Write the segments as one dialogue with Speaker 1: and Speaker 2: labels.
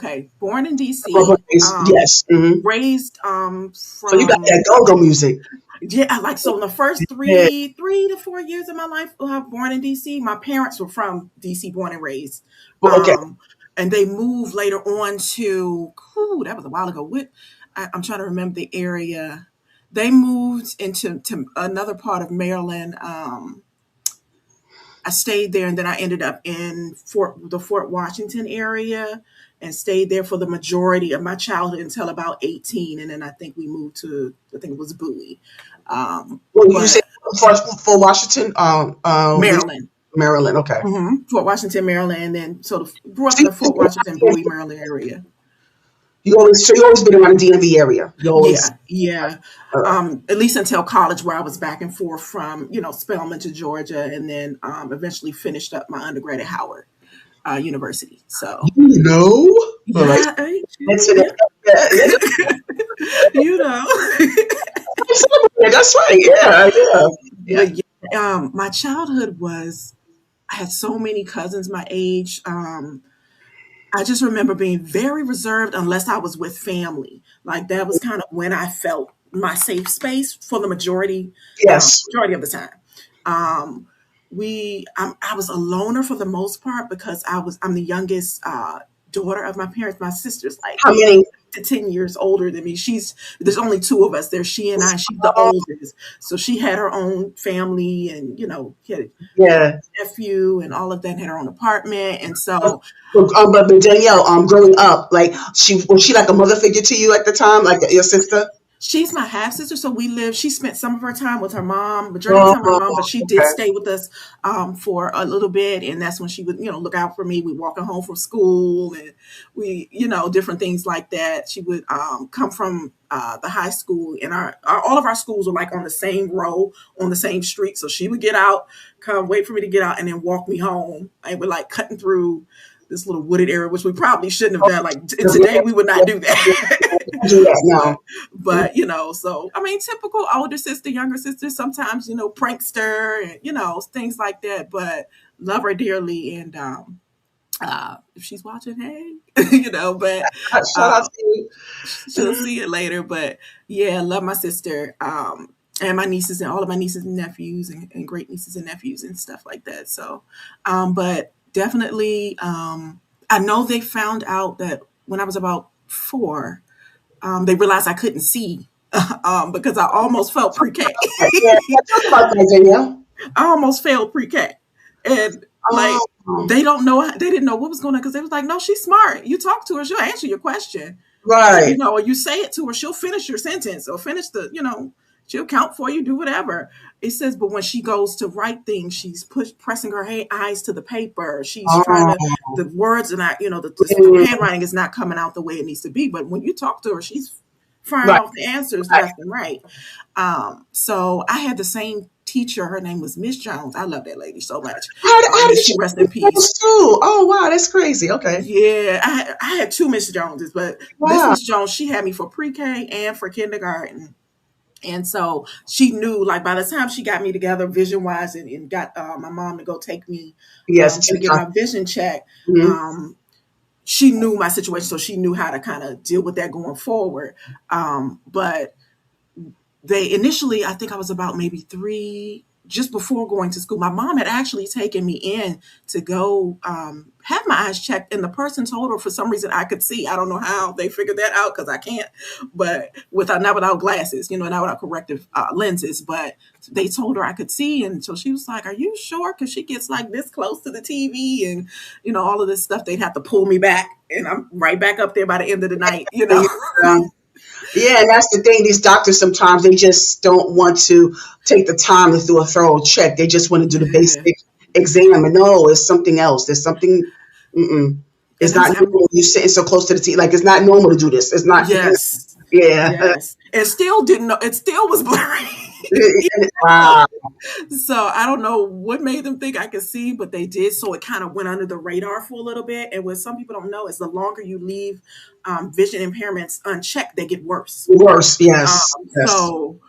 Speaker 1: okay, born in DC,
Speaker 2: Yes.
Speaker 1: raised
Speaker 2: So you got
Speaker 1: from
Speaker 2: that go-go music.
Speaker 1: yeah, like so in the first
Speaker 2: Yeah.
Speaker 1: three to 4 years of my life, born in DC. My parents were from DC, born and raised.
Speaker 2: Well, okay.
Speaker 1: And they moved later on to, that was a while ago. I'm trying to remember the area. They moved into another part of Maryland. I stayed there, and then I ended up in the Fort Washington area, and stayed there for the majority of my childhood until about 18, and then I think we moved to, I think it was Bowie,
Speaker 2: Well, you say
Speaker 1: but
Speaker 2: for Washington,
Speaker 1: Maryland.
Speaker 2: Maryland. Okay.
Speaker 1: Fort Washington, Maryland, and then grew up in
Speaker 2: See,
Speaker 1: the Fort Washington, Bowie, Maryland area.
Speaker 2: you always been around the DMV area. You always.
Speaker 1: Yeah, yeah.
Speaker 2: All right.
Speaker 1: At least until college, where I was back and forth from, Spelman to Georgia, and then eventually finished up my undergrad at Howard University. So,
Speaker 2: You know. All right.
Speaker 1: yeah,
Speaker 2: That's it.
Speaker 1: you know.
Speaker 2: Yeah, that's right. Yeah, yeah, yeah.
Speaker 1: But yeah, my childhood was, I had so many cousins my age. I just remember being very reserved unless I was with family. Like that was kind of when I felt my safe space for the
Speaker 2: Yes.
Speaker 1: majority of the time. Um, I was a loner for the most part because I'm the youngest daughter of my parents. My sister's like
Speaker 2: How many?
Speaker 1: 10 years older than me. There's only two of us. There's she and I. She's the oldest, so she had her own family, and she had a
Speaker 2: Yeah.
Speaker 1: nephew and all of that. Had her own apartment, and so
Speaker 2: But Danielle, growing up, like was she like a mother figure to you at the time, like your sister?
Speaker 1: she's my half sister. So she spent some of her time with her mom, majority of the
Speaker 2: Oh,
Speaker 1: time with her mom, but she did
Speaker 2: okay.
Speaker 1: stay with us for a little bit, and that's when she would look out for me. We walking home from school, and we different things like that. She would come from the high school, and all of our schools were like on the same row on the same street. So she would get out, come wait for me to get out, and then walk me home. And we're like cutting through this little wooded area, which we probably shouldn't have done. Like today, we would not do that.
Speaker 2: Do that
Speaker 1: but,
Speaker 2: now.
Speaker 1: but so I mean, typical older sister, younger sister. Sometimes prankster, and things like that. But love her dearly, and if she's watching, hey, but
Speaker 2: Shout out
Speaker 1: uh,
Speaker 2: to you.
Speaker 1: she'll see it later. But yeah, love my sister. And my nieces and all of my nieces and nephews and great nieces and nephews and stuff like that. So, but definitely, I know they found out that when I was about 4, they realized I couldn't see because I almost felt pre-K.
Speaker 2: Yeah, talk about that, Danielle.
Speaker 1: I almost failed pre-K, and like
Speaker 2: Oh,
Speaker 1: they didn't know what was going on because they was like, no, she's smart. You talk to her, she'll answer your question.
Speaker 2: right.
Speaker 1: Or you say it to her, she'll finish your sentence or finish she'll count for you, do whatever. It says, but when she goes to write things, she's pressing her eyes to the paper. She's trying to,
Speaker 2: Oh,
Speaker 1: the words are not, the
Speaker 2: mm,
Speaker 1: handwriting is not coming out the way it needs to be. But when you talk to her, she's firing
Speaker 2: right,
Speaker 1: off the answers
Speaker 2: right.
Speaker 1: left and right. So I had the same teacher. Her name was Miss Jones. I love that lady so much.
Speaker 2: How
Speaker 1: May
Speaker 2: did
Speaker 1: she
Speaker 2: she
Speaker 1: rest in peace.
Speaker 2: those too? Oh wow, that's crazy. Okay.
Speaker 1: Yeah, I had two Miss Joneses, but this
Speaker 2: Wow.
Speaker 1: Miss Jones, she had me for pre-K and for kindergarten. And so she knew, like, by the time she got me together vision wise and got my mom to go take me
Speaker 2: Yes.
Speaker 1: to get my vision check,
Speaker 2: Mm-hmm.
Speaker 1: um, she knew my situation. So she knew how to kind of deal with that going forward. But they initially, I think I was about maybe 3, just before going to school. My mom had actually taken me in to go have my eyes checked, and the person told her for some reason I could see. I don't know how they figured that out because I can't, but not without glasses, not without corrective lenses. But they told her I could see, and so she was like, "Are you sure?" Because she gets like this close to the TV, and all of this stuff. They'd have to pull me back, and I'm right back up there by the end of the night.
Speaker 2: Yeah. Yeah, and that's the thing. These doctors sometimes they just don't want to take the time to do a thorough check. They just want to do the
Speaker 1: Yeah.
Speaker 2: basic exam, and no, it's something else. There's something. Mm-mm. It's
Speaker 1: And
Speaker 2: not normal. You sitting so close to the T. Like it's not normal to do this. It's not.
Speaker 1: yes,
Speaker 2: Yeah.
Speaker 1: yes. It still didn't know. It still was blurry.
Speaker 2: Wow.
Speaker 1: So I don't know what made them think I could see, but they did. So it kind of went under the radar for a little bit. And what some people don't know is the longer you leave vision impairments unchecked, they get worse.
Speaker 2: Worse. Yes. Yes.
Speaker 1: So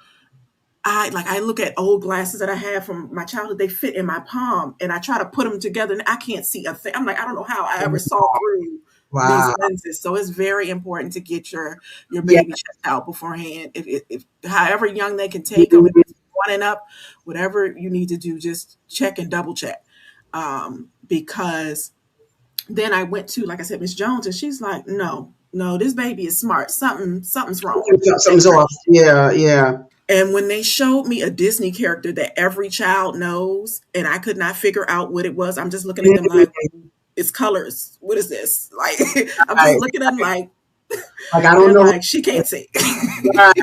Speaker 1: I look at old glasses that I have from my childhood. They fit in my palm, and I try to put them together, and I can't see a thing. I'm like, I don't know how I ever saw through these
Speaker 2: Wow.
Speaker 1: lenses. So it's very important to get your
Speaker 2: Yeah.
Speaker 1: baby checked out beforehand. If however young they can take them, if
Speaker 2: Mhm.
Speaker 1: it's one and up, whatever you need to do, just check and double check. Because then I went to, like I said, Miss Jones, and she's like, no, no, this baby is smart. Something's wrong. Take
Speaker 2: Something's
Speaker 1: her.
Speaker 2: off. Yeah, yeah.
Speaker 1: And when they showed me a Disney character that every child knows, and I could not figure out what it was, I'm just looking at them like,
Speaker 2: Mhm.
Speaker 1: it's colors. What is this? Like, I'm just
Speaker 2: Right.
Speaker 1: looking at them like,
Speaker 2: Like I don't
Speaker 1: they're
Speaker 2: know.
Speaker 1: like, she can't see.
Speaker 2: Right.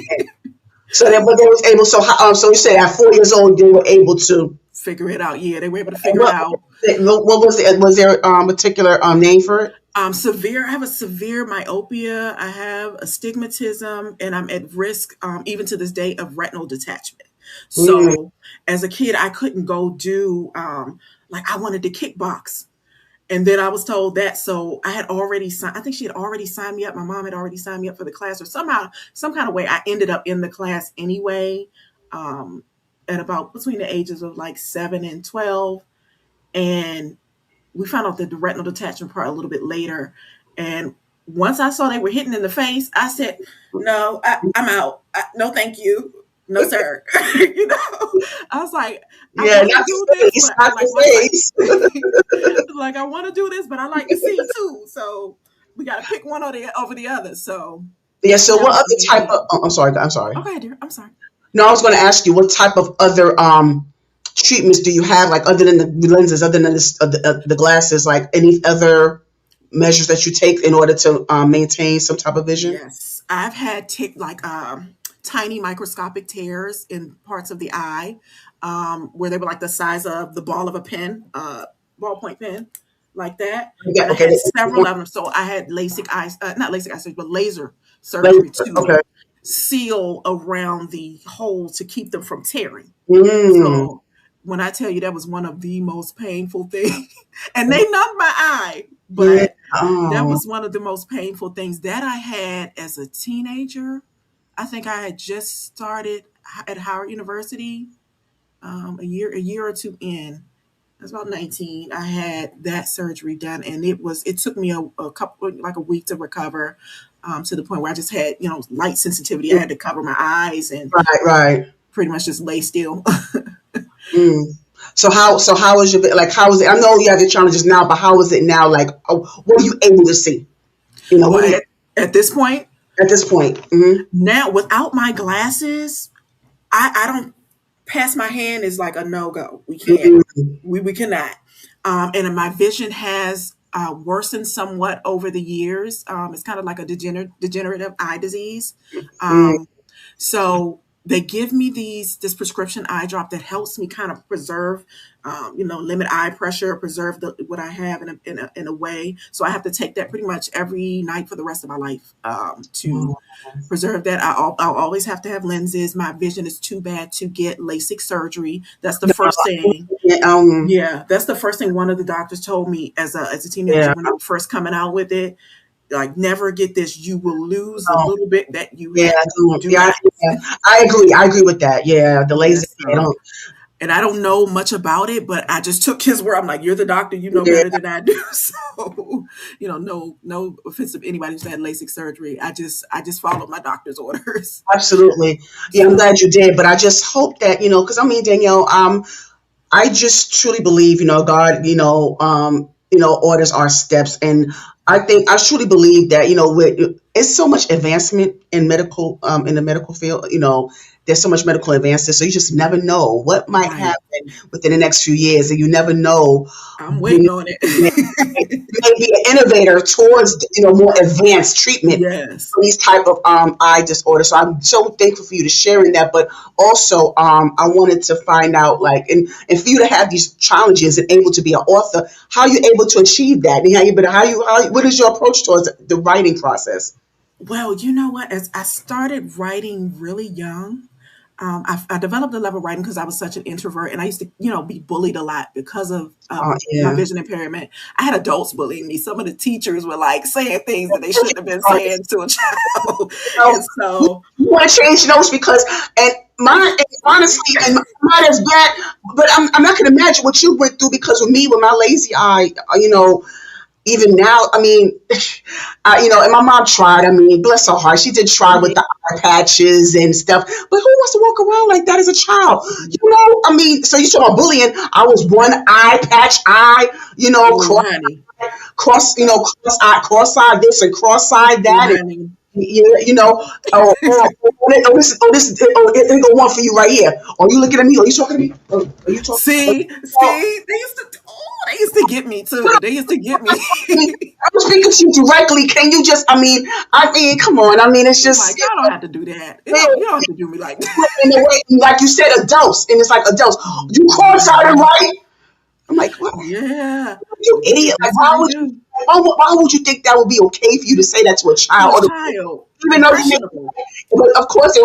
Speaker 2: So that, but they was able. So, so you said at 4 years old, they were able to.
Speaker 1: Figure it out. Yeah, they were able to
Speaker 2: And
Speaker 1: figure it out.
Speaker 2: what was it? Was there a particular name for it?
Speaker 1: Severe. I have a severe myopia. I have astigmatism, and I'm at risk, even to this day, of retinal detachment.
Speaker 2: Mm.
Speaker 1: So, as a kid, I couldn't go do like I wanted to kickbox, and then I was told that. So I had already signed. I think she had already signed me up. My mom had already signed me up for the class, or somehow, some kind of way, I ended up in the class anyway. Um, at about between the ages of like 7 and 12, and we found out the retinal detachment part a little bit later. And once I saw they were hitting in the face, I said, "No, I'm out. No, thank you, no, sir." You know, I was like, "I
Speaker 2: Yeah,
Speaker 1: want to
Speaker 2: not
Speaker 1: do
Speaker 2: the
Speaker 1: this,
Speaker 2: face,
Speaker 1: but I
Speaker 2: not
Speaker 1: like my
Speaker 2: the face.
Speaker 1: sight. Like I want to do this, but I like to see too. So we got to pick one over the other." So
Speaker 2: Yeah. So,
Speaker 1: that
Speaker 2: what
Speaker 1: was the
Speaker 2: other
Speaker 1: main
Speaker 2: type of?
Speaker 1: thing.
Speaker 2: Oh, I'm sorry. I'm sorry.
Speaker 1: Okay, dear, I'm sorry.
Speaker 2: No, I was going to ask you what type of other treatments do you have, like other than the lenses, other than the glasses, like any other measures that you take in order to maintain some type of vision?
Speaker 1: Yes, I've had tiny microscopic tears in parts of the eye, where they were like the size of the ball of a pen, ballpoint pen, like that.
Speaker 2: Yeah.
Speaker 1: And I
Speaker 2: Okay.
Speaker 1: had several of them. So I had not LASIK eye surgery, but laser surgery
Speaker 2: Laser. Okay.
Speaker 1: to seal around the hole to keep them from tearing.
Speaker 2: Mm.
Speaker 1: So when I tell you that was one of the most painful things, and they numbed my eye,
Speaker 2: Yeah.
Speaker 1: but that
Speaker 2: Oh.
Speaker 1: was one of the most painful things that I had as a teenager. I think I had just started at Howard University, a year or two in. I was about 19. I had that surgery done, and it took me a couple, like a week to recover, to the point where I just had, light sensitivity. I had to cover my eyes and
Speaker 2: Right. Right.
Speaker 1: pretty much just lay still.
Speaker 2: Mm. So how was your like? How was it? I know you have your challenges now, but how was it now? Like, oh, what are you able to see?
Speaker 1: Well,
Speaker 2: What are you,
Speaker 1: at this point,
Speaker 2: at this point? Hmm.
Speaker 1: now without my glasses, I don't, pass my hand is like a no go. We can't.
Speaker 2: Hmm.
Speaker 1: We cannot. And my vision has worsened somewhat over the years. It's kind of like a degenerative eye disease.
Speaker 2: Hmm.
Speaker 1: Um, so they give me this prescription eye drop that helps me kind of preserve, limit eye pressure, preserve what I have in a way. So I have to take that pretty much every night for the rest of my life, to preserve that. I'll always have to have lenses. My vision is too bad to get LASIK surgery. That's the first thing.
Speaker 2: Um.
Speaker 1: Yeah, that's the first thing one of the doctors told me as a teenager
Speaker 2: Yeah.
Speaker 1: when I was first coming out with it. Like, never get this. You will lose the
Speaker 2: Oh,
Speaker 1: little bit that you
Speaker 2: yeah.
Speaker 1: have. Do
Speaker 2: Yeah.
Speaker 1: not.
Speaker 2: Yeah. I agree. I agree with that. Yeah. The laser.
Speaker 1: Yes.
Speaker 2: I don't.
Speaker 1: And I don't know much about it, but I just took his word. I'm like, you're the doctor, you know
Speaker 2: Yeah.
Speaker 1: better than I do. So, no offense to anybody who's had LASIK surgery. I just followed my doctor's orders.
Speaker 2: Absolutely. Yeah. I'm
Speaker 1: So
Speaker 2: glad you did, but I just hope that because I mean, Danielle, I just truly believe, God, orders our steps. And I think I truly believe that, with it's so much advancement in the medical field, there's so much medical advances. So you just never know what might
Speaker 1: right.
Speaker 2: happen within the next few years. And you never know,
Speaker 1: I'm
Speaker 2: you
Speaker 1: waiting on
Speaker 2: may,
Speaker 1: it.
Speaker 2: may be an innovator towards, more advanced treatment
Speaker 1: Yes.
Speaker 2: for these type of eye disorders. So I'm so thankful for you to sharing that. But also, I wanted to find out, like, and for you to have these challenges and able to be an author, how you able to achieve that, and what is your approach towards the writing process?
Speaker 1: Well, you know what? As I started writing really young, I developed a love of writing because I was such an introvert, and I used to, be bullied a lot because of my
Speaker 2: Yeah.
Speaker 1: vision impairment. I had adults bullying me. Some of the teachers were like saying things that they shouldn't have been saying to a child,
Speaker 2: know,
Speaker 1: and so
Speaker 2: you want to change those because, and mine, and honestly, and mine is bad, but I'm not going to imagine what you went through because with me, with my lazy eye, even now, I mean, and my mom tried. I mean, bless her heart, she did try with the eye patches and stuff. But who wants to walk around like that as a child? I mean, so you talking about bullying? I was one eye patch eye,
Speaker 1: Oh, honey.
Speaker 2: cross eye this and cross eye
Speaker 1: Oh,
Speaker 2: that, and
Speaker 1: honey.
Speaker 2: it go one for you right here. Are you looking at me? Are you talking to me? Are you talking?
Speaker 1: They used to get me too. They used to get me.
Speaker 2: I'm speaking to you directly. Can you just? I mean, come on. I mean, it's
Speaker 1: I'm like,
Speaker 2: just
Speaker 1: y'all don't have to do that. You don't have to do me like
Speaker 2: in the way, like you said, adults, and it's like adults. You cross-eyed,
Speaker 1: that.
Speaker 2: right? I'm like, what?
Speaker 1: Yeah,
Speaker 2: You idiot! Like,
Speaker 1: that's what they do
Speaker 2: why would you think that would be okay for you to say that to a
Speaker 1: to
Speaker 2: child?
Speaker 1: a
Speaker 2: Or
Speaker 1: child.
Speaker 2: even though you
Speaker 1: Impressionable.
Speaker 2: but of course they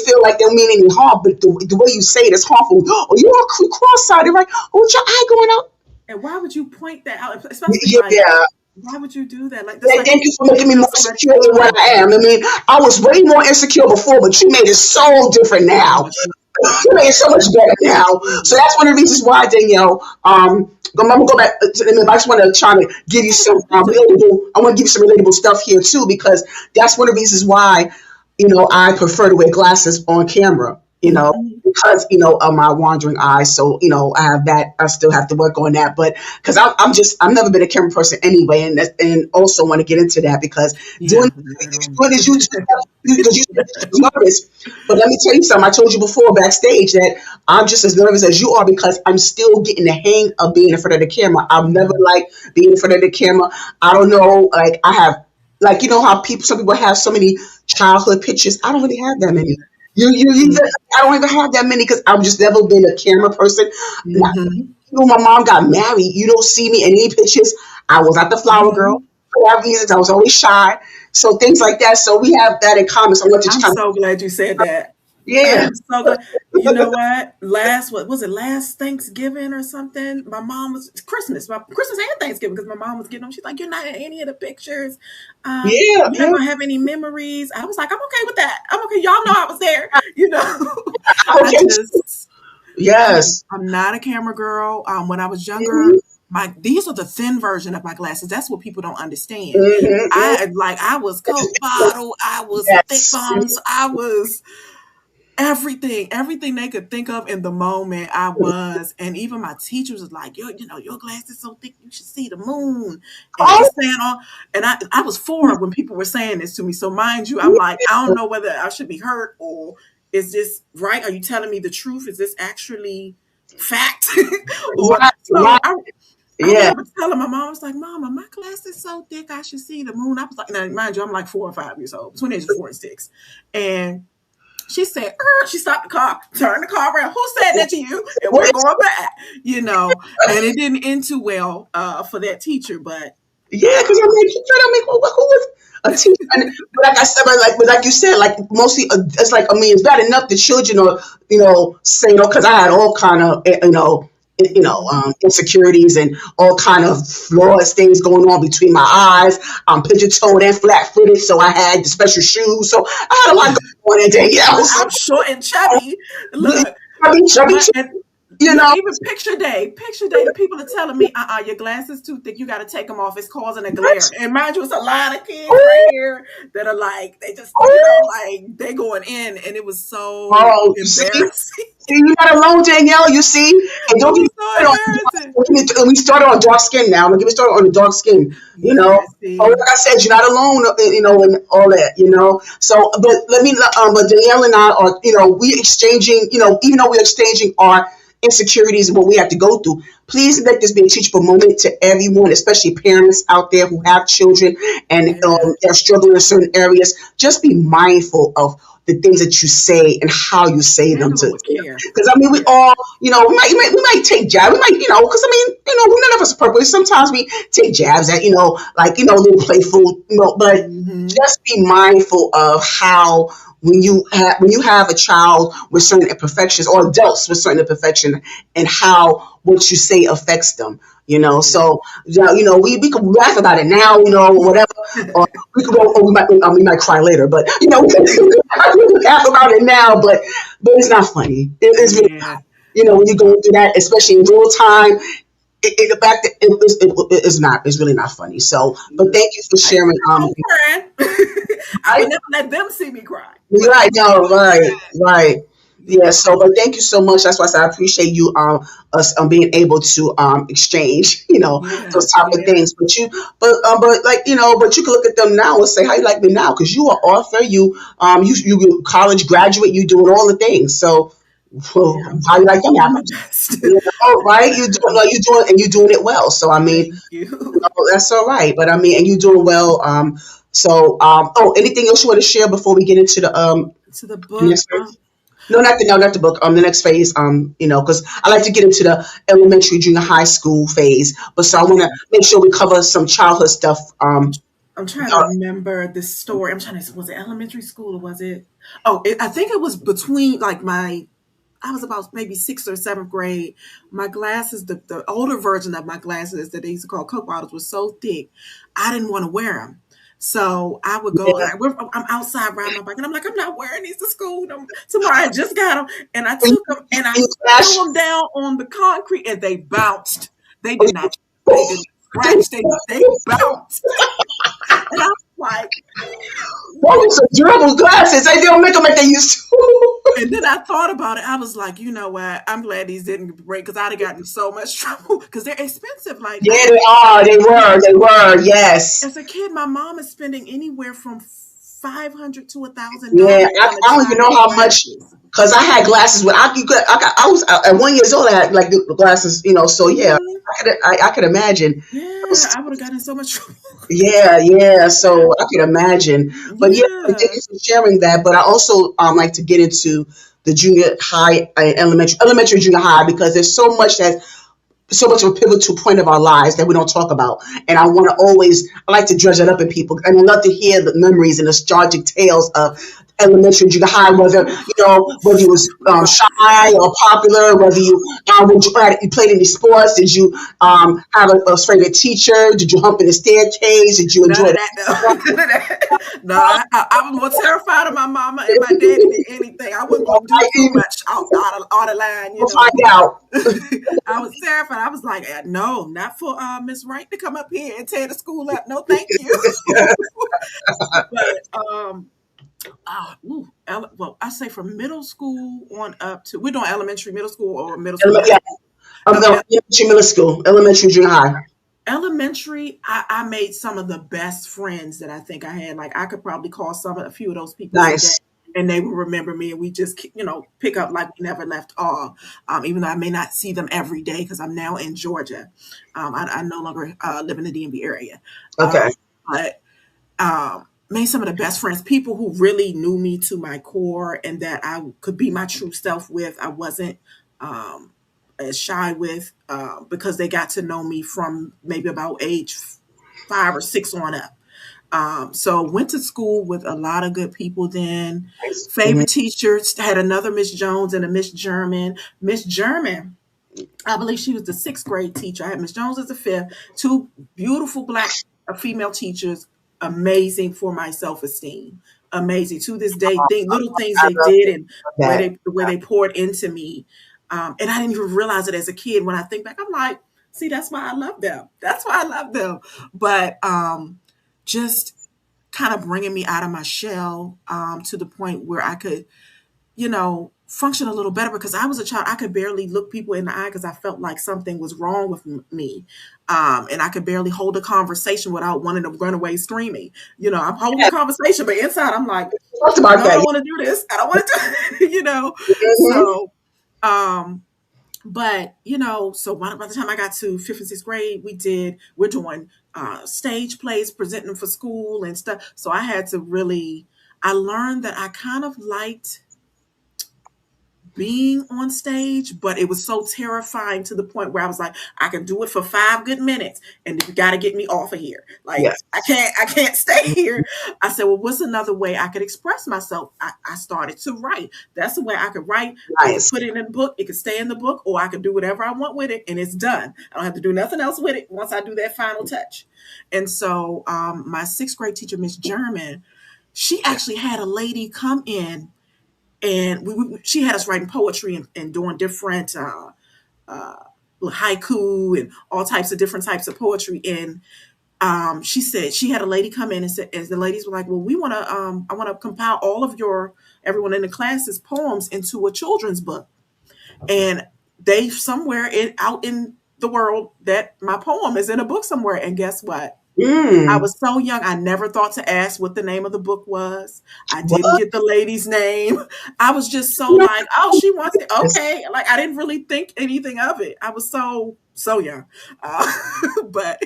Speaker 2: feel like they don't mean any harm, but the way you say it is harmful. Oh, you are cross-eyed, right? Oh, with your eye going out?
Speaker 1: And why would you point that out? Especially like,
Speaker 2: Yeah.
Speaker 1: why would you do that? Like, that's like
Speaker 2: Thank you for
Speaker 1: they
Speaker 2: making me
Speaker 1: feel
Speaker 2: more
Speaker 1: so much
Speaker 2: secure than what
Speaker 1: love.
Speaker 2: I am. I mean, I was way more insecure before, but you made it so different
Speaker 1: So
Speaker 2: now.
Speaker 1: much love.
Speaker 2: You made it so much better now. So that's one of the reasons why, Danielle. I'm gonna go back to the I just want to try to give you some relatable. I want to give you some relatable stuff here too, because that's one of the reasons why I prefer to wear glasses on camera.
Speaker 1: Mhm.
Speaker 2: Because of my wandering eyes. So I have that. I still have to work on that. But because I've never been a camera person anyway, and also want to get into that because doing
Speaker 1: Yeah.
Speaker 2: doing this YouTube because you said that you're nervous. But let me tell you something. I told you before backstage that I'm just as nervous as you are because I'm still getting the hang of being in front of the camera. I've never liked being in front of the camera. I don't know. Like I have, like how some people have so many childhood pictures. I don't really have that many. I don't even have that many because I've just never been a camera person.
Speaker 1: Mm-hmm.
Speaker 2: My mom got married. You don't see me in any pictures. I was not the flower girl.
Speaker 1: Hmm.
Speaker 2: For that reason, I was always shy. So things like that. So we have that in common. So I want you to
Speaker 1: I'm
Speaker 2: kind of,
Speaker 1: so glad you said that. I
Speaker 2: yeah,
Speaker 1: am so glad. You know what? What was it? Last Thanksgiving or something? My mom was Christmas and Thanksgiving because my mom was getting them. She's like, "You're not in any of the pictures.
Speaker 2: yeah,
Speaker 1: You're not
Speaker 2: yeah.
Speaker 1: gonna have any memories." I was like, "I'm okay with that. I'm okay. Y'all know I was there." You know,
Speaker 2: I'm
Speaker 1: I
Speaker 2: okay.
Speaker 1: just
Speaker 2: Yes.
Speaker 1: I'm not a camera girl. When I was younger,
Speaker 2: Mm-hmm,
Speaker 1: these are the thin version of my glasses. That's what people don't understand.
Speaker 2: mm-hmm,
Speaker 1: I was Coke bottle. I was thick
Speaker 2: yes.
Speaker 1: bombs. I was everything they could think of in the moment. I was, and even my teachers was like, your glass is so thick, you should see the moon, and
Speaker 2: Oh,
Speaker 1: just saying all. And I was 4 when people were saying this to me. So mind you, I'm like, I don't know whether I should be hurt or is this right? Are you telling me the truth? Is this actually fact? Or
Speaker 2: right, right.
Speaker 1: so I
Speaker 2: Yeah.
Speaker 1: remember telling my mom, I was like, Mama, my glass is so thick, I should see the moon. I was like, now mind you, I'm like 4 or 5 years old, between the ages of 4 and 6. And she said, she stopped the car, turned the car around. Who said that to you? And
Speaker 2: What
Speaker 1: we're
Speaker 2: is,
Speaker 1: going back, and it didn't end too well for that teacher, but
Speaker 2: yeah, because I'm like, who was a teacher? But like I said, but like you said, like mostly, it's like, I mean, it's bad enough the children are, saying, because I had all kind of, insecurities and all kind of flaws, things going on between my eyes. I'm pigeon toed and flat footed, so I had the special shoes. So I had a lot going on in there. Yeah,
Speaker 1: I'm short and chubby. Look,
Speaker 2: chubby,
Speaker 1: my and
Speaker 2: you
Speaker 1: look,
Speaker 2: know.
Speaker 1: even picture day, the people are telling me, your glasses too thick, you got to take them off. It's causing a glare. And mind you, it's a lot of kids right here that are like, they just, like they going in, and it was so
Speaker 2: Oh, you see?
Speaker 1: embarrassing.
Speaker 2: See, you're not alone, Danielle. You see? And
Speaker 1: It
Speaker 2: don't get
Speaker 1: was
Speaker 2: me
Speaker 1: so
Speaker 2: started
Speaker 1: embarrassing.
Speaker 2: we started on dark skin now. Don't get me started on the dark skin, you know.
Speaker 1: Yeah,
Speaker 2: Oh,
Speaker 1: see.
Speaker 2: like I said, you're not alone, and all that, So, but Danielle and I are, we exchanging, even though we're exchanging our insecurities and what we have to go through. Please let this be a teachable moment to everyone, especially parents out there who have children and
Speaker 1: Yeah.
Speaker 2: are struggling in certain areas. Just be mindful of the things that you say and how you say them
Speaker 1: Handle
Speaker 2: to
Speaker 1: it with
Speaker 2: them.
Speaker 1: care.
Speaker 2: Because I mean, we
Speaker 1: Yeah.
Speaker 2: all, we might take jabs. We might, because I mean, none of us are perfect. Sometimes we take jabs at, a little playful, but
Speaker 1: Hmm.
Speaker 2: just be mindful of how when you have a child with certain imperfections or adults with certain imperfection and how what you say affects them. So we could laugh about it now, whatever, or we could go, we might cry later, but we could laugh about it now, but it's not funny. It's really,
Speaker 1: Yeah.
Speaker 2: when you're going through that, especially in real time. the fact that it is not, it's really not funny. So, but thank you for
Speaker 1: I ain't
Speaker 2: sharing.
Speaker 1: no crying. I
Speaker 2: I
Speaker 1: would never let them see me cry. But
Speaker 2: Right, no, right, right. Yeah,
Speaker 1: yeah,
Speaker 2: so but thank you so much. That's why I said I appreciate you us being able to exchange,
Speaker 1: yeah,
Speaker 2: those type of
Speaker 1: yeah,
Speaker 2: things. But like, but you can look at them now and say how you like me now, because you are author, you college graduate, you doing all the things. So
Speaker 1: yeah.
Speaker 2: well, how you
Speaker 1: I'm
Speaker 2: like them
Speaker 1: doing
Speaker 2: now?
Speaker 1: my best.
Speaker 2: Right? You do no, you doing and you doing it well. So I mean,
Speaker 1: Thank you.
Speaker 2: that's all right. But I mean, and you doing well. Oh, anything else you want to share before we get into
Speaker 1: To the
Speaker 2: the
Speaker 1: book.
Speaker 2: next phase? No, not the book. The next phase. Because I like to get into the elementary, junior high school phase. But so I want to
Speaker 1: Okay.
Speaker 2: make sure we cover some childhood stuff.
Speaker 1: I'm trying to
Speaker 2: Uh,
Speaker 1: remember this story. I'm trying to. Was it elementary school or was it? Oh, I think it was between like my. I was about maybe sixth or seventh grade. My glasses, the older version of my glasses that they used to call Coke bottles, was so thick, I didn't want to wear them. So I would go.
Speaker 2: yeah.
Speaker 1: I'm outside riding my bike, and I'm like, I'm not wearing these to school. Tomorrow I just got them, and I
Speaker 2: And
Speaker 1: took them and I
Speaker 2: you
Speaker 1: threw
Speaker 2: flash.
Speaker 1: them down on the concrete, and they bounced. They did not. They did not scratch. They bounced, and I was like,
Speaker 2: Those are durable glasses. They don't make them like they used to.
Speaker 1: and then I thought about it. I was like, you know what? I'm glad these didn't break because I'd have gotten in so much trouble because they're expensive. Like
Speaker 2: Yeah, they are. They were. They were. Yes.
Speaker 1: as a kid, my mom is spending anywhere from $500 to $1,000
Speaker 2: Yeah,
Speaker 1: on a
Speaker 2: I don't even know
Speaker 1: child's
Speaker 2: how much,
Speaker 1: glasses.
Speaker 2: because I had glasses when I was at 1 years old. I had like the glasses, So yeah,
Speaker 1: Mhm.
Speaker 2: I could imagine.
Speaker 1: Yeah, I would have gotten in so much trouble.
Speaker 2: Yeah, yeah. So I can imagine. But yeah, thank
Speaker 1: Yeah.
Speaker 2: you for sharing that. But I also like to get into the junior high, elementary, junior high, because there's so much of a pivotal point of our lives that we don't talk about. And I like to dredge it up in people. And I love to hear the memories and nostalgic tales of elementary, junior high, whether you was shy or popular, whether you played any sports, did you have a favorite teacher, did you hump in the staircase, did you
Speaker 1: None
Speaker 2: enjoy
Speaker 1: of that, though. None of that. No, I was more terrified of my mama and my daddy than anything. I wasn't going to do too
Speaker 2: the
Speaker 1: much out of line,
Speaker 2: We'll find out.
Speaker 1: I was terrified. I was like, no, not for Miss Wright to come up here and tear the school up. No, thank you. But well, I say from middle school on up to we're doing elementary, middle school, or middle school, high
Speaker 2: Yeah,
Speaker 1: school.
Speaker 2: no,
Speaker 1: Okay,
Speaker 2: elementary, middle school, elementary, junior high.
Speaker 1: elementary, I made some of the best friends that I think I had. Like I could probably call a few of those people today,
Speaker 2: Nice.
Speaker 1: and they will remember me, and we just pick up like we never left off. Even though I may not see them every day because I'm now in Georgia, I no longer live in the DMV area,
Speaker 2: Okay.
Speaker 1: but made some of the best friends, people who really knew me to my core and that I could be my true self with. I wasn't um, as shy with because they got to know me from maybe about age 5 or 6 on up. So went to school with a lot of good people then.
Speaker 2: Nice. Mhm.
Speaker 1: Favorite teachers had another Miss Jones and a Miss German. Miss German, I believe she was the sixth grade teacher. I had Miss Jones as the fifth. Two beautiful black female teachers, amazing for my self esteem. Amazing to this day. Little things
Speaker 2: I
Speaker 1: they
Speaker 2: love
Speaker 1: did and
Speaker 2: that.
Speaker 1: where they poured into me, and I didn't even realize it as a kid. When I think back, I'm like, see, that's why I love them. That's why I love them. But just kind of bringing me out of my shell to the point where I could function a little better because I was a child. I could barely look people in the eye because I felt like something was wrong with me. And I could barely hold a conversation without wanting to run away screaming. I'm holding the conversation, but inside I'm like,
Speaker 2: Talked
Speaker 1: no,
Speaker 2: about
Speaker 1: I
Speaker 2: that.
Speaker 1: don't want to do this. I don't want to do
Speaker 2: Mhm.
Speaker 1: So, um, but so by the time I got to fifth and sixth grade, we're doing stage plays, presenting them for school and stuff. So I learned that I kind of liked being on stage, but it was so terrifying to the point where I was like, I can do it for 5 good minutes, and you got to get me off of here. Like
Speaker 2: Yes.
Speaker 1: I can't stay here. I said, well, what's another way I could express myself? I started to write. That's the way I could write. I could
Speaker 2: Nice.
Speaker 1: put it in the book. It could stay in the book, or I could do whatever I want with it, and it's done. I don't have to do nothing else with it once I do that final touch. And so, my sixth grade teacher, Miss German, she actually had a lady come in and she had us writing poetry and doing different haiku and all types of different types of poetry. And she said she had a lady come in and said, as the ladies were like, well, we want to, I want to compile all of everyone in the class's poems into a children's book. And they somewhere out in the world that my poem is in a book somewhere. And guess what? I
Speaker 2: Mm.
Speaker 1: was so young, I never thought to ask what the name of the book was. I didn't
Speaker 2: What?
Speaker 1: get the lady's name. I was just so
Speaker 2: No.
Speaker 1: like, oh, she wants it. Okay. Like, I didn't really think anything of it. I was so young. Uh, but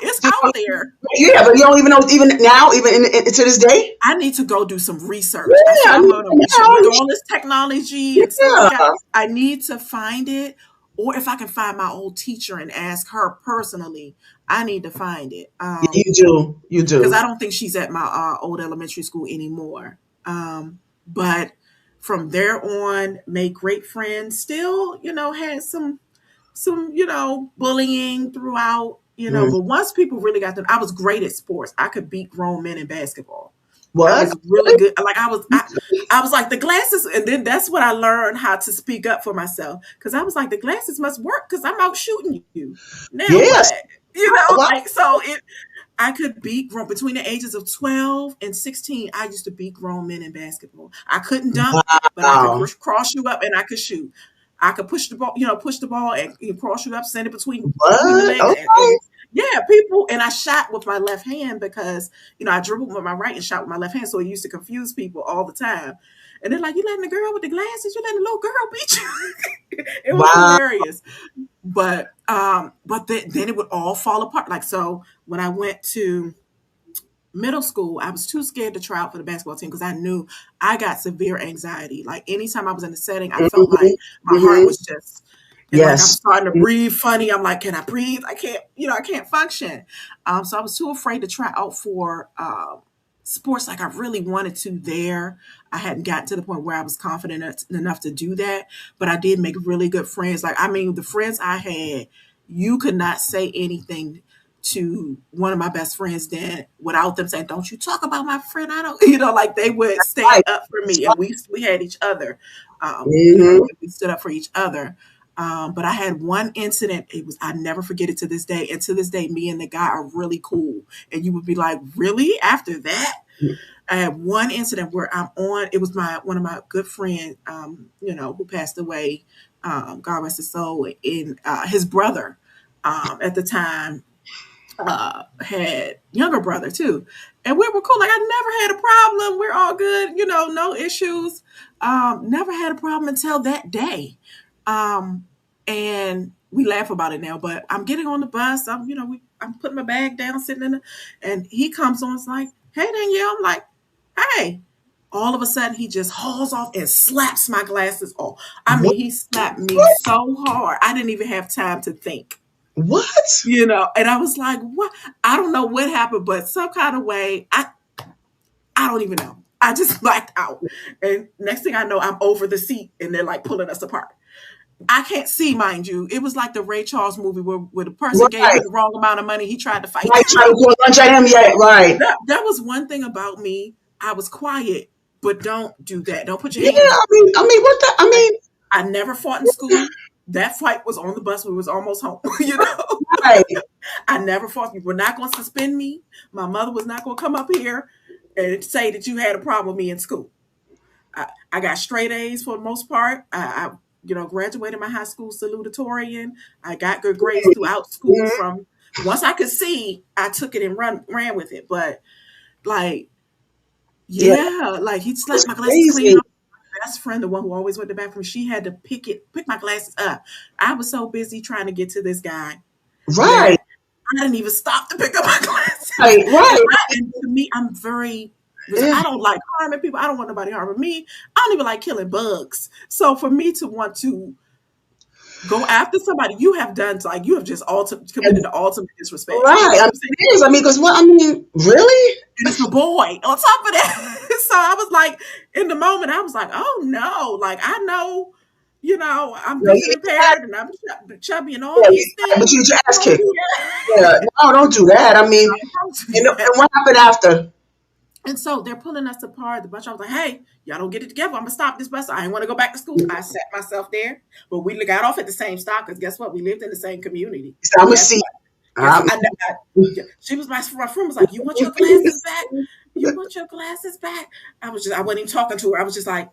Speaker 1: it's out there.
Speaker 2: Yeah, but you don't even know even now, even to this day.
Speaker 1: I need to go do some research. I said,
Speaker 2: Yeah, I
Speaker 1: I'm
Speaker 2: mean,
Speaker 1: going to research
Speaker 2: now,
Speaker 1: with all this technology and stuff we got.
Speaker 2: yeah,
Speaker 1: I need to find it. Or if I can find my old teacher and ask her personally, I need to find it.
Speaker 2: yeah, you do, you
Speaker 1: Because I
Speaker 2: do.
Speaker 1: don't think she's at my old elementary school anymore. But from there on, made great friends. Still, had some bullying throughout.
Speaker 2: Mm.
Speaker 1: But once people really got them, I was great at sports. I could beat grown men in basketball. I
Speaker 2: What?
Speaker 1: was really good. Like I was like the glasses, and then that's what I learned how to speak up for myself. Because I was like the glasses must work because I'm out shooting you. Now
Speaker 2: Yes.
Speaker 1: what?
Speaker 2: Wow.
Speaker 1: Like so it. I could beat grown between the ages of 12 and 16. I used to beat grown men in basketball. I couldn't dunk, but I could
Speaker 2: Wow.
Speaker 1: cross you up and I could shoot. I could push the ball and cross you up, send it between the
Speaker 2: What?
Speaker 1: legs,
Speaker 2: Okay.
Speaker 1: and yeah, people. And I shot with my left hand because I dribbled with my right and shot with my left hand, so it used to confuse people all the time. And they're like, "You letting the girl with the glasses? You letting the little girl beat you?" It was
Speaker 2: Wow.
Speaker 1: hilarious. But then it would all fall apart. Like so, when I went to middle school, I was too scared to try out for the basketball team because I knew I got severe anxiety. Like anytime I was in the setting, I felt
Speaker 2: Hmm.
Speaker 1: like my heart
Speaker 2: Hmm.
Speaker 1: was just, and like I'm
Speaker 2: Yes.
Speaker 1: starting to breathe funny. I'm like, can I breathe? I can't, I can't function. So I was too afraid to try out for sports like I really wanted to there. I hadn't gotten to the point where I was confident enough to do that, but I did make really good friends. Like, I mean, the friends I had, you could not say anything to one of my best friends then without them saying, "Don't you talk about my friend." I don't, like they would stand
Speaker 2: Right.
Speaker 1: up for
Speaker 2: That's
Speaker 1: me, and we had each other.
Speaker 2: right.
Speaker 1: We stood up for each other. But I had one incident. I never forget it to this day. And to this day, me and the guy are really cool. And you would be like, really? After that?
Speaker 2: Hmm.
Speaker 1: I had one incident where it was one of my good friends, who passed away, God rest his soul, in his brother at the time had younger brother too, and we were cool. Like I never had a problem. We're all good, no issues. Never had a problem until that day, and we laugh about it now. But I'm getting on the bus. I'm putting my bag down, sitting and he comes on. It's like, "Hey Danielle," I'm like, "Hey." All of a sudden, he just hauls off and slaps my glasses off. I
Speaker 2: What?
Speaker 1: mean, he slapped me so hard, I didn't even have time to think.
Speaker 2: What?
Speaker 1: And I was like, what? I don't know what happened, but some kind of way, I don't even know. I just blacked out. And next thing I know, I'm over the seat and they're like pulling us apart. I can't see, mind you. It was like the Ray Charles movie where the person gave
Speaker 2: Right.
Speaker 1: him the wrong amount of money. He tried to fight
Speaker 2: Right.
Speaker 1: them.
Speaker 2: Trying to pull a lunch at him. Yeah. Right.
Speaker 1: That was one thing about me. I was quiet, but don't do that. Don't put your
Speaker 2: Yeah.
Speaker 1: hands.
Speaker 2: What the? I mean,
Speaker 1: I never fought in school. That fight was on the bus. We was almost home.
Speaker 2: right.
Speaker 1: I never fought. You were not going to suspend me. My mother was not going to come up here and say that you had a problem with me in school. I got straight A's for the most part. I graduated my high school salutatorian. I got good grades throughout school.
Speaker 2: Mhm.
Speaker 1: From once I could see, I took it and ran with it. But like,
Speaker 2: Yeah.
Speaker 1: yeah, like he
Speaker 2: That's
Speaker 1: slapped my glasses clean
Speaker 2: crazy.
Speaker 1: off. My best friend, the one who always went to the bathroom, she had to pick my glasses up. I was so busy trying to get to this guy
Speaker 2: Right.
Speaker 1: that I didn't even stop to pick up my glasses.
Speaker 2: Right. Right.
Speaker 1: And to me, I'm very,
Speaker 2: Yeah.
Speaker 1: I don't like harming people. I don't want nobody harming me. I don't even like killing bugs. So for me to want to go after somebody, you have just committed the ultimate disrespect. You know
Speaker 2: Right. I
Speaker 1: what
Speaker 2: mean,
Speaker 1: I'm saying?
Speaker 2: it is. I mean, because what? I mean, really?
Speaker 1: And it's a boy on top of that. So I was like, in the moment, I was like, oh no, like I know, I'm
Speaker 2: You know,
Speaker 1: vision
Speaker 2: you had,
Speaker 1: impaired and I'm chubby and all
Speaker 2: yeah,
Speaker 1: these
Speaker 2: but
Speaker 1: things.
Speaker 2: you get your ass
Speaker 1: Don't
Speaker 2: kicked.
Speaker 1: do that.
Speaker 2: Yeah. No, don't do that. I mean,
Speaker 1: Don't do
Speaker 2: and
Speaker 1: that.
Speaker 2: what happened after?
Speaker 1: And so they're pulling us apart. The bus driver was like, hey, y'all don't get it together. I'm gonna stop this bus. I ain't want to go back to school. I sat myself there, but we got off at the same stop because guess what? We lived in the same community.
Speaker 2: So I'm gonna
Speaker 1: Guess
Speaker 2: see.
Speaker 1: what? Guess
Speaker 2: Um,
Speaker 1: what? Yeah, she was my friend was like, you want your glasses back? You want your glasses back? I wasn't even talking to her. I was just like,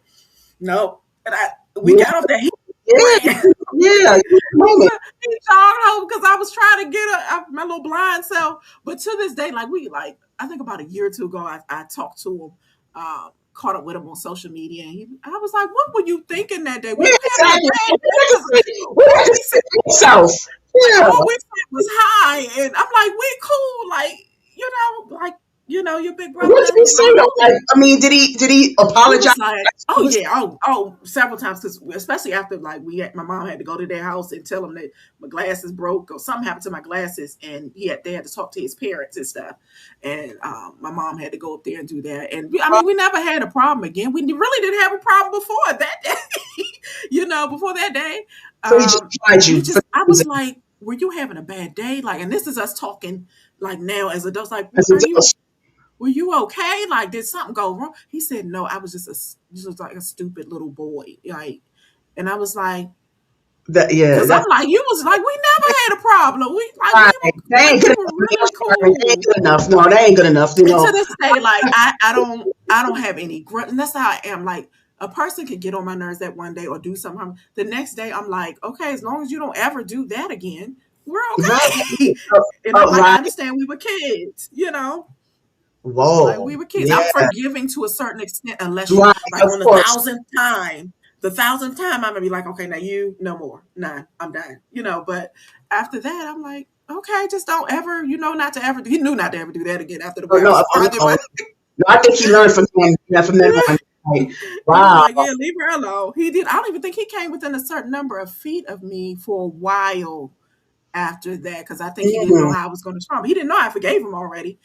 Speaker 1: no. And we
Speaker 2: yeah,
Speaker 1: got off there. He
Speaker 2: yeah,
Speaker 1: ran.
Speaker 2: yeah. You know it.
Speaker 1: He jogged home because I was trying to get my little blind self. But to this day, I think about a year or two ago, I talked to him, caught up with him on social media, and I was like, "What were you thinking that day? Were
Speaker 2: Yeah,
Speaker 1: you having a
Speaker 2: exactly.
Speaker 1: bad day?" 'Cause
Speaker 2: We have
Speaker 1: all
Speaker 2: to
Speaker 1: we
Speaker 2: see
Speaker 1: said,
Speaker 2: yourself. Yeah.
Speaker 1: all we said was hi, and I'm like, "We cool, your big
Speaker 2: What
Speaker 1: brother,
Speaker 2: did he say though? Like, I mean, did he
Speaker 1: he
Speaker 2: apologize?
Speaker 1: was like, "Oh yeah, several times." Because especially after my mom had to go to their house and tell them that my glasses broke or something happened to my glasses, and they had to talk to his parents and stuff. And my mom had to go up there and do that. And we never had a problem again. We really didn't have a problem before that day. Before that day,
Speaker 2: So he just tried you for
Speaker 1: I
Speaker 2: some
Speaker 1: was
Speaker 2: reason.
Speaker 1: like, "Were you having a bad day?" Like, and this is us talking like now as adults. Like,
Speaker 2: As
Speaker 1: are you
Speaker 2: adults.
Speaker 1: were you okay? Like, did something go wrong? He said, no, I was just like a stupid little boy. Like, and I was like,
Speaker 2: That, yeah,
Speaker 1: because I'm
Speaker 2: that's
Speaker 1: like, you was like, we never had a problem.
Speaker 2: right. That ain't
Speaker 1: We
Speaker 2: good
Speaker 1: were
Speaker 2: enough.
Speaker 1: really
Speaker 2: That ain't
Speaker 1: cool.
Speaker 2: good enough. No, that ain't good enough.
Speaker 1: And to this day, like, I don't have any grunt, and that's how I am. Like, a person could get on my nerves that one day or do something. The next day, I'm like, okay, as long as you don't ever do that again, we're
Speaker 2: Right.
Speaker 1: okay. And I'm like, I
Speaker 2: Right.
Speaker 1: understand we were kids. Like
Speaker 2: Whoa.
Speaker 1: we were kids. I'm
Speaker 2: Yeah.
Speaker 1: forgiving to a certain extent, unless you
Speaker 2: Right.
Speaker 1: like
Speaker 2: Of
Speaker 1: on
Speaker 2: course.
Speaker 1: the thousandth time, I'm gonna be like, okay, now you no more, none, I'm done. But after that, I'm like, okay, just don't ever, not to ever. He knew not to ever do that again after the
Speaker 2: Oh,
Speaker 1: way I
Speaker 2: no,
Speaker 1: was
Speaker 2: oh,
Speaker 1: arguing.
Speaker 2: no. No, I think he learned from him. Yeah, from then on. Right.
Speaker 1: He was
Speaker 2: Wow.
Speaker 1: like, yeah, leave her alone. He did. I don't even think he came within a certain number of feet of me for a while after that because I think he didn't know
Speaker 2: Mm.
Speaker 1: how I was going to respond. But he didn't know I forgave him already.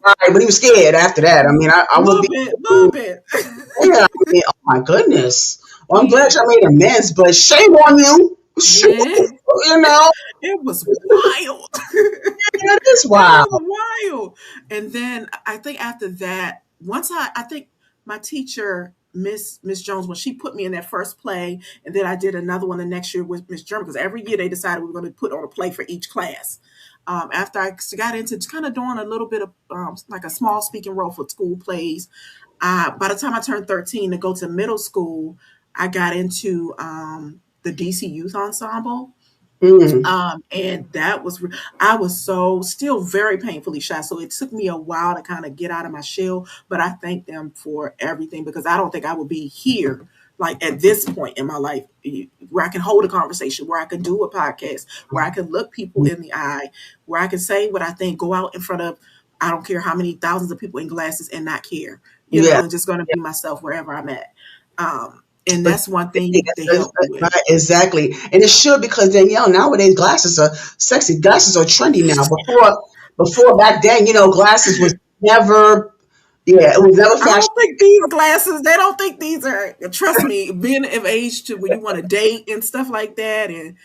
Speaker 2: Right. But he was scared after that. I mean, I would be.
Speaker 1: Little bit.
Speaker 2: Yeah. I mean, oh my goodness. Well, I'm glad
Speaker 1: Yeah.
Speaker 2: y'all made amends, but shame on you. Shame on
Speaker 1: Yeah.
Speaker 2: you, you know.
Speaker 1: It was wild.
Speaker 2: Yeah, it is
Speaker 1: It
Speaker 2: wild.
Speaker 1: was wild. And then I think after that, once I think my teacher, Miss Jones, when she put me in that first play, and then I did another one the next year with Miss German, because every year they decided we were going to put on a play for each class. After I got into kind of doing a little bit of like a small speaking role for school plays, by the time I turned 13 to go to middle school, I got into the DC Youth Ensemble.
Speaker 2: Mm.
Speaker 1: And I was so still very painfully shy. So it took me a while to kind of get out of my shell, but I thank them for everything because I don't think I would be here like at this point in my life where I can hold a conversation, where I can do a podcast, where I can look people in the eye, where I can say what I think, go out in front of I don't care how many thousands of people in glasses and not care,
Speaker 2: Yeah.
Speaker 1: and just going to be myself wherever I'm at. And
Speaker 2: But
Speaker 1: that's one thing they helped me with.
Speaker 2: right, exactly. And it should because Danielle, nowadays glasses are sexy. Glasses are trendy now. Before back then, glasses was never yeah, it was never
Speaker 1: I
Speaker 2: fashion.
Speaker 1: don't think these glasses, they don't think these are, trust me, being of age to where you want to date and stuff like that. And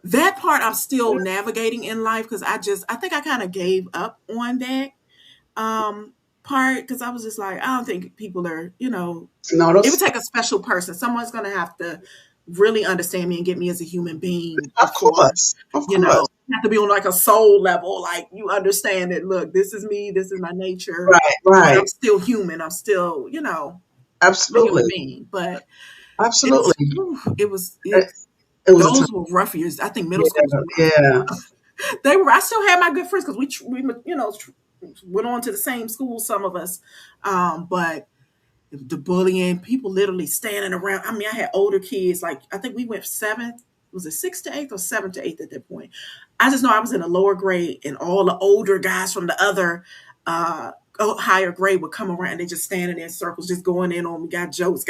Speaker 1: that part I'm still navigating in life because I think I kind of gave up on that um, part because I was just like, I don't think people are,
Speaker 2: No,
Speaker 1: it would
Speaker 2: those
Speaker 1: take a special person. Someone's going to have to really understand me and get me as a human being
Speaker 2: of
Speaker 1: before,
Speaker 2: course. Of course.
Speaker 1: have to be on like a soul level. Like you understand that, look, this is me, this is my nature,
Speaker 2: Right,
Speaker 1: but I'm
Speaker 2: right.
Speaker 1: still human. I'm still, a human
Speaker 2: Absolutely.
Speaker 1: being. But
Speaker 2: Absolutely. It, it was a time.
Speaker 1: those were rough years. I think middle
Speaker 2: Yeah,
Speaker 1: schools were rough.
Speaker 2: yeah.
Speaker 1: I still had my good friends because went on to the same school, some of us. But the bullying, people literally standing around. I mean, I had older kids. Like I think we went seventh. Was it sixth to eighth or seventh to eighth at that point? I just know I was in a lower grade, and all the older guys from the other higher grade would come around. And they just standing in circles, just going in on me. Got jokes,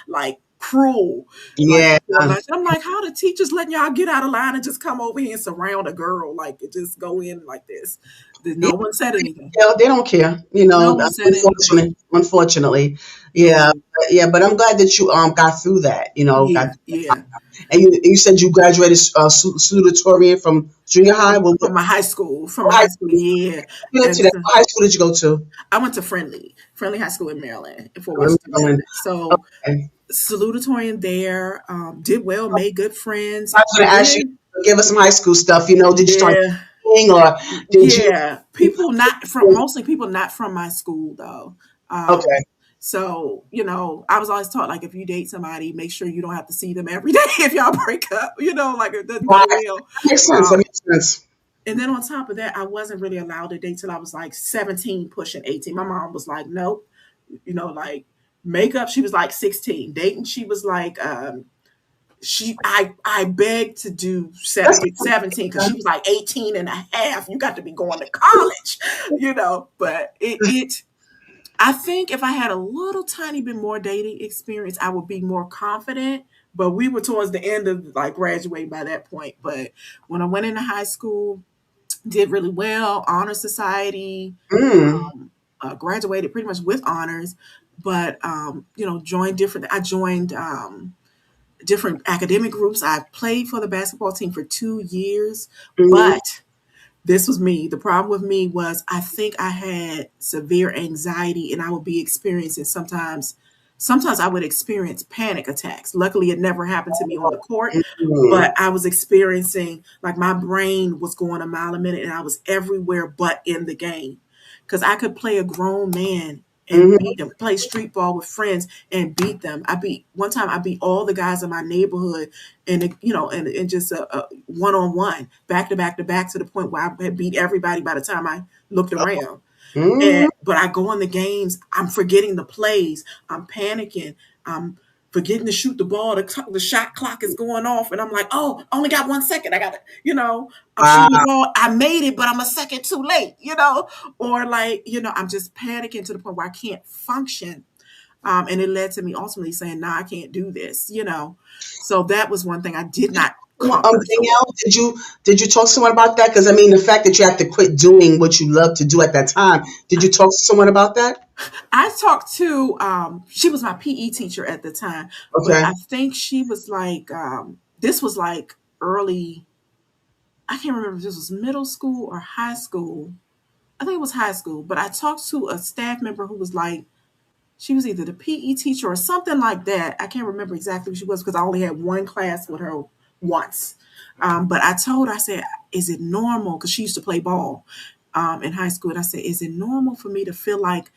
Speaker 1: like cruel, like
Speaker 2: Yeah.
Speaker 1: before lunch. I'm like, how the teachers letting y'all get out of line and just come over here and surround a girl, like it just go in like this?
Speaker 2: Yeah,
Speaker 1: No one said anything.
Speaker 2: they don't care.
Speaker 1: No one said anything.
Speaker 2: Unfortunately. Yeah, yeah, but I'm glad that you got through that. Got
Speaker 1: Yeah,
Speaker 2: through that
Speaker 1: yeah.
Speaker 2: time. And you said you graduated salutatorian from junior high. Well,
Speaker 1: From my high school, from my
Speaker 2: high
Speaker 1: high school,
Speaker 2: school?
Speaker 1: yeah.
Speaker 2: To
Speaker 1: And
Speaker 2: that.
Speaker 1: so
Speaker 2: What high school did you go to?
Speaker 1: I went to Friendly High School in Maryland, in Fort
Speaker 2: In
Speaker 1: Washington,
Speaker 2: Maryland.
Speaker 1: Maryland. So
Speaker 2: Okay.
Speaker 1: salutatorian there, did well, made good friends.
Speaker 2: I was going to ask you,
Speaker 1: Then,
Speaker 2: give us some high school stuff. Did you start
Speaker 1: yeah,
Speaker 2: singing or did you?
Speaker 1: yeah, people not from mostly people not from my school though.
Speaker 2: Okay,
Speaker 1: So I was always taught like if you date somebody, make sure you don't have to see them every day if y'all break up. Like it doesn't
Speaker 2: right.
Speaker 1: go
Speaker 2: That
Speaker 1: well.
Speaker 2: makes sense. That
Speaker 1: Um,
Speaker 2: makes sense.
Speaker 1: and then on top of that, I wasn't really allowed to date till I was like 17, pushing 18. My mom was like, nope, like makeup. She was like 16. Dating, she was like, I begged to do
Speaker 2: That's
Speaker 1: get 17 because she was like 18 and a half. You got to be going to college, but it I think if I had a little tiny bit more dating experience, I would be more confident. But we were towards the end of like graduating by that point. But when I went into high school, did really well, honor society,
Speaker 2: mm,
Speaker 1: graduated pretty much with honors, but joined different. I joined different academic groups. I played for the basketball team for 2 years,
Speaker 2: mm,
Speaker 1: but this was me. The problem with me was I think I had severe anxiety and I would be experiencing sometimes I would experience panic attacks. Luckily it never happened to me on the court,
Speaker 2: mm,
Speaker 1: but I was experiencing like my brain was going a mile a minute and I was everywhere but in the game. Cuz I could play a grown man and
Speaker 2: mm,
Speaker 1: beat him, play street ball with friends and beat them. I beat all the guys in my neighborhood and and just a one on one, back to back to back to the point where I had beat everybody by the time I looked around.
Speaker 2: mm.
Speaker 1: But I go in the games, I'm forgetting the plays, I'm panicking, I'm forgetting to shoot the ball. The shot clock is going off, and I'm like, oh, I only got 1 second. I got it. I'm
Speaker 2: Wow.
Speaker 1: shooting the ball. I made it, but I'm a second too late. Or like, I'm just panicking to the point where I can't function. And it led to me ultimately saying, nah, I can't do this. So that was one thing I did not conquer so well.
Speaker 2: Danielle, did you talk to someone about that? Because I mean, the fact that you have to quit doing what you love to do at that time, did you talk to someone about that?
Speaker 1: I talked to she was my PE teacher at the time, but
Speaker 2: Okay.
Speaker 1: I think she was like this was like early. I can't remember if this was middle school or high school. I think it was high school, but I talked to a staff member who was like she was either the PE teacher or something like that. I can't remember exactly who she was because I only had one class with her once. But I told her, I said, is it normal? Because she used to play ball in high school. And I said, is it normal for me to feel like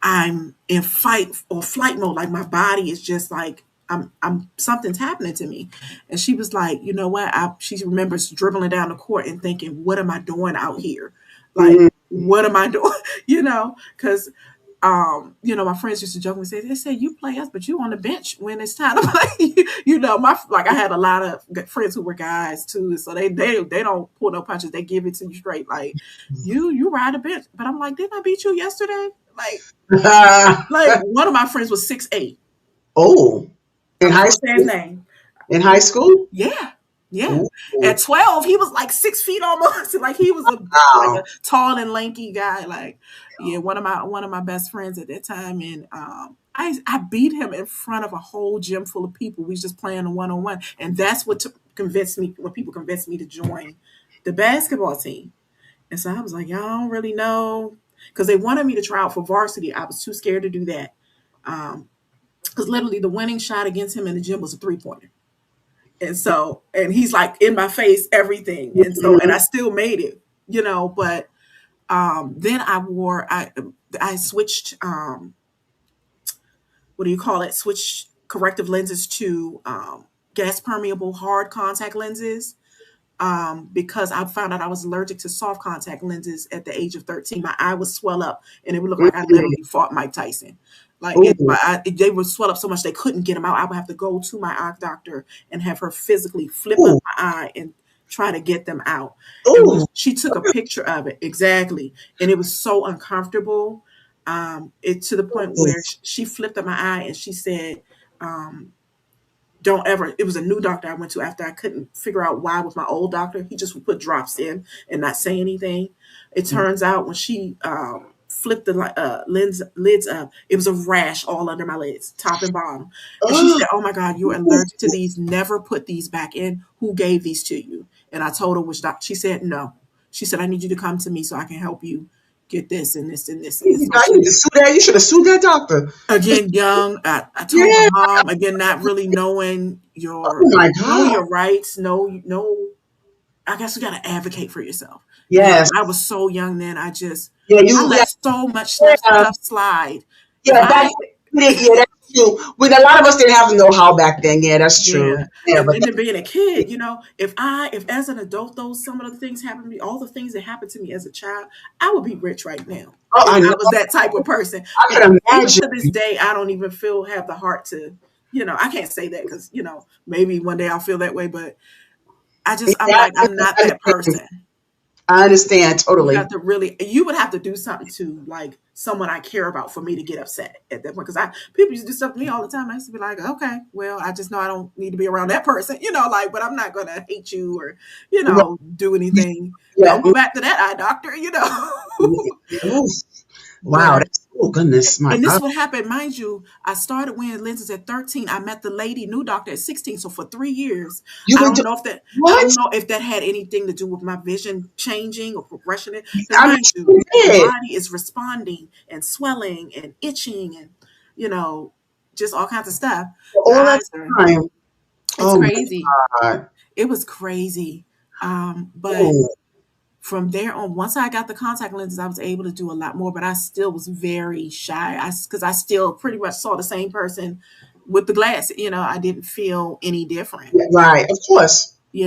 Speaker 1: I'm in fight or flight mode? Like my body is just like, I'm something's happening to me. And she was like, you know what? She remembers dribbling down the court and thinking, what am I doing out here? Like,
Speaker 2: Mm,
Speaker 1: what am I doing? Because my friends used to joke and say, they say you play us, but you on the bench when it's time to play. I had a lot of friends who were guys too, so they don't pull no punches. They give it to you straight. Like you ride a bench, but I'm like, didn't I beat you yesterday? Like one of my friends was 6'8".
Speaker 2: oh, in
Speaker 1: I'm not
Speaker 2: high
Speaker 1: gonna say his
Speaker 2: school?
Speaker 1: name.
Speaker 2: In high school?
Speaker 1: Yeah. Yeah.
Speaker 2: Ooh,
Speaker 1: At 12, he was like 6 feet almost. Like he was a
Speaker 2: wow.
Speaker 1: tall and lanky guy. Like, yeah, one of my best friends at that time. And I beat him in front of a whole gym full of people. We was just playing a one-on-one. And that's what convinced me when people convinced me to join the basketball team. And so I was like, y'all don't really know. Because they wanted me to try out for varsity. I was too scared to do that. Because literally the winning shot against him in the gym was a three-pointer. And he's like in my face, everything. And I
Speaker 2: Mhm.
Speaker 1: still made it. But then I switched, what do you call it? Switched corrective lenses to gas permeable hard contact lenses because I found out I was allergic to soft contact lenses at the age of 13. My eye would swell up and it would look like I
Speaker 2: Mhm.
Speaker 1: literally fought Mike Tyson. Like
Speaker 2: Ooh,
Speaker 1: they would swell up so much they couldn't get them out. I would have to go to my eye doctor and have her physically flip up
Speaker 2: ooh,
Speaker 1: my eye and try to get them out. And when
Speaker 2: ooh,
Speaker 1: she took a picture of it, exactly, and it was so uncomfortable. It to the point
Speaker 2: ooh.
Speaker 1: where she flipped up my eye and she said, um, don't ever. It was a new doctor I went to after I couldn't figure out why with my old doctor. He just would put drops in and not say anything. It turns out when she flipped the lids up. It was a rash all under my lids, top and bottom. And she
Speaker 2: Oh,
Speaker 1: said, "Oh my God, you're allergic to these. Never put these back in. Who gave these to you?" And I told her which doctor. She said, "No." She said, "I need you to come to me so I can help you get this and this and this and this."
Speaker 2: you
Speaker 1: So
Speaker 2: need to sue that. You should have sued that doctor.
Speaker 1: again, young, I told my
Speaker 2: Yeah.
Speaker 1: mom, again, not really knowing
Speaker 2: Oh my
Speaker 1: know
Speaker 2: God.
Speaker 1: your rights, know, I guess you got to advocate for yourself.
Speaker 2: Yes.
Speaker 1: I was so young then.
Speaker 2: Yeah.
Speaker 1: I
Speaker 2: You. Yeah.
Speaker 1: let so much
Speaker 2: Yeah.
Speaker 1: stuff slide. If
Speaker 2: Yeah.
Speaker 1: I,
Speaker 2: Yeah. That's true. When a lot of us didn't have the know-how back then. Yeah, that's true.
Speaker 1: yeah,
Speaker 2: Yeah, but
Speaker 1: and then being a kid, if as an adult, those some of the things happened to me, all the things that happened to me as a child, I would be rich right now
Speaker 2: oh,
Speaker 1: if
Speaker 2: I know.
Speaker 1: I was that type of person.
Speaker 2: I
Speaker 1: But
Speaker 2: can
Speaker 1: even
Speaker 2: imagine.
Speaker 1: to this day, I don't even have the heart to, I can't say that because maybe one day I'll feel that way, but I'm
Speaker 2: Yeah,
Speaker 1: like, I'm not that person.
Speaker 2: I understand
Speaker 1: You
Speaker 2: totally.
Speaker 1: got to really, you would have to do something to like someone I care about for me to get upset at that point. Because people used to do stuff to me all the time. I used to be like, okay, well, I just know I don't need to be around that person, like, but I'm not gonna hate you or,
Speaker 2: Right.
Speaker 1: do anything.
Speaker 2: Yeah.
Speaker 1: Don't go back to that eye doctor.
Speaker 2: Oof. Wow.
Speaker 1: But
Speaker 2: That's, oh goodness, my
Speaker 1: and this
Speaker 2: God.
Speaker 1: would happen, mind you. I started wearing lenses at 13. I met the lady new doctor at 16. So for 3 years,
Speaker 2: You
Speaker 1: I
Speaker 2: were
Speaker 1: don't
Speaker 2: doing
Speaker 1: know if that I
Speaker 2: what?
Speaker 1: don't know if that had anything to do with my vision changing or progression. Because
Speaker 2: I'm
Speaker 1: mind you,
Speaker 2: sure you
Speaker 1: your
Speaker 2: did
Speaker 1: body is responding and swelling and itching and you know just all kinds of stuff. Your
Speaker 2: all that
Speaker 1: eyes are.
Speaker 2: time.
Speaker 1: It's
Speaker 2: Oh
Speaker 1: crazy.
Speaker 2: my God.
Speaker 1: It was crazy. But
Speaker 2: Oh,
Speaker 1: from there on, once I got the contact lenses, I was able to do a lot more, but I still was very shy. Because I still pretty much saw the same person with the glasses. I didn't feel any different.
Speaker 2: yeah, right. Of course.